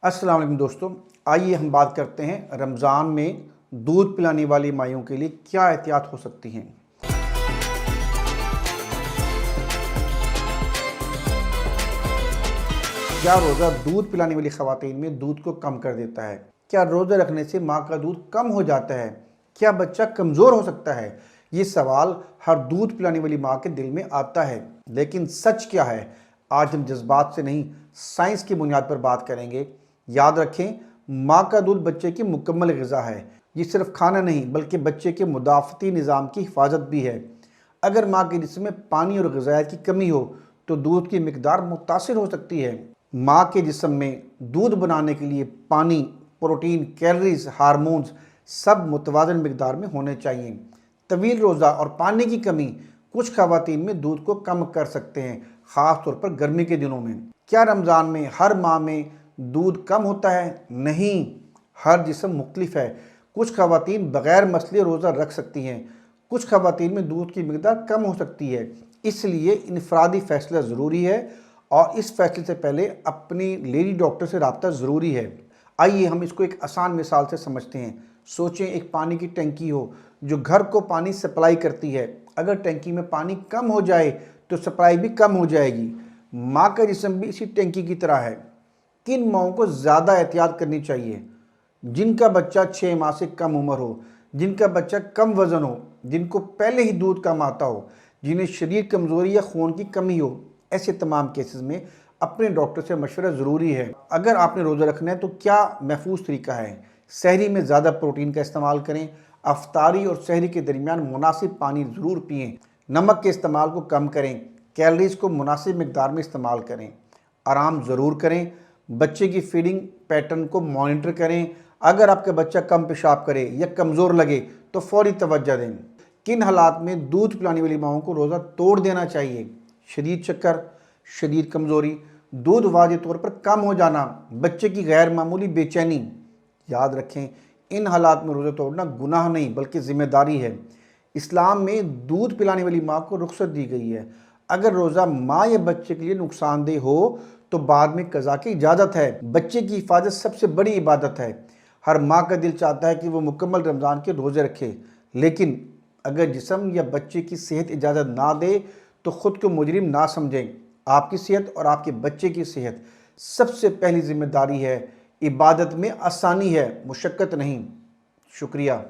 अस्सलाम वालेकुम दोस्तों, आइए हम बात करते हैं रमज़ान में दूध पिलाने वाली माइयों के लिए क्या एहतियात हो सकती हैं। क्या रोज़ा दूध पिलाने वाली ख़वातीन में दूध को कम कर देता है? क्या रोज़ा रखने से माँ का दूध कम हो जाता है? क्या बच्चा कमज़ोर हो सकता है? ये सवाल हर दूध पिलाने वाली माँ के दिल में आता है, लेकिन सच क्या है? आज हम जज्बात से नहीं, साइंस की बुनियाद पर बात करेंगे। याद रखें, माँ का दूध बच्चे की मुकम्मल ग़िज़ा है। ये सिर्फ खाना नहीं बल्कि बच्चे के मुदाफ़ती निज़ाम की हिफाजत भी है। अगर माँ के जिस्म में पानी और ग़िज़ाइयत की कमी हो तो दूध की मिकदार मुतासिर हो सकती है। माँ के जिस्म में दूध बनाने के लिए पानी, प्रोटीन, कैलोरीज, हार्मोन्स सब मुतवाज़न मिकदार में होने चाहिए। तवील रोज़ा और पानी की कमी कुछ ख़वातीन में दूध को कम कर सकते हैं, ख़ास तौर पर गर्मी के दिनों में। क्या रमज़ान में हर माह में दूध कम होता है? नहीं, हर जिस्म मुख्तलिफ है। कुछ ख़वातीन बग़ैर मसले रोज़ा रख सकती हैं, कुछ ख़वातीन में दूध की मिकदार कम हो सकती है। इसलिए इनफरादी फ़ैसला ज़रूरी है और इस फैसले से पहले अपनी लेडी डॉक्टर से रब्ता ज़रूरी है। आइए हम इसको एक आसान मिसाल से समझते हैं। सोचें, एक पानी की टंकी हो जो घर को पानी सप्लाई करती है। अगर टंकी में पानी कम हो जाए तो सप्लाई भी कम हो जाएगी। माँ का जिस्म भी इसी टंकी की तरह है। किन माँओं को ज़्यादा एहतियात करनी चाहिए? जिनका बच्चा 6 माह से कम उम्र हो, जिनका बच्चा कम वज़न हो, जिनको पहले ही दूध कम आता हो, जिन्हें शरीर कमज़ोरी या खून की कमी हो। ऐसे तमाम केसेस में अपने डॉक्टर से मशवरा ज़रूरी है। अगर आपने रोज़ा रखना है तो क्या महफूज तरीका है? सहरी में ज़्यादा प्रोटीन का इस्तेमाल करें। अफ्तारी और सहरी के दरमियान मुनासिब पानी ज़रूर पिएँ। नमक के इस्तेमाल को कम करें। कैलोरीज़ को मुनासिब मिकदार में इस्तेमाल करें। आराम ज़रूर करें। बच्चे की फीडिंग पैटर्न को मॉनिटर करें। अगर आपका बच्चा कम पेशाब करे या कमज़ोर लगे तो फ़ौरी तवज्जो दें। किन हालात में दूध पिलाने वाली माँओं को रोज़ा तोड़ देना चाहिए? शदीद चक्कर, शदीद कमज़ोरी, दूध वाज़ेह तौर पर कम हो जाना, बच्चे की गैर मामूली बेचैनी। याद रखें, इन हालात में रोज़ा तोड़ना गुनाह नहीं बल्कि ज़िम्मेदारी है। इस्लाम में दूध पिलाने वाली माँ को रुख्सत दी गई है। अगर रोज़ा माँ या बच्चे के लिए नुकसानदेह हो तो बाद में क़ज़ा की इजाज़त है। बच्चे की हिफाजत सबसे बड़ी इबादत है। हर माँ का दिल चाहता है कि वो मुकम्मल रमज़ान के रोज़े रखे, लेकिन अगर जिस्म या बच्चे की सेहत इजाज़त ना दे तो ख़ुद को मुजरिम ना समझें। आपकी सेहत और आपके बच्चे की सेहत सबसे पहली ज़िम्मेदारी है। इबादत में आसानी है, मुशक्क़त नहीं। शुक्रिया।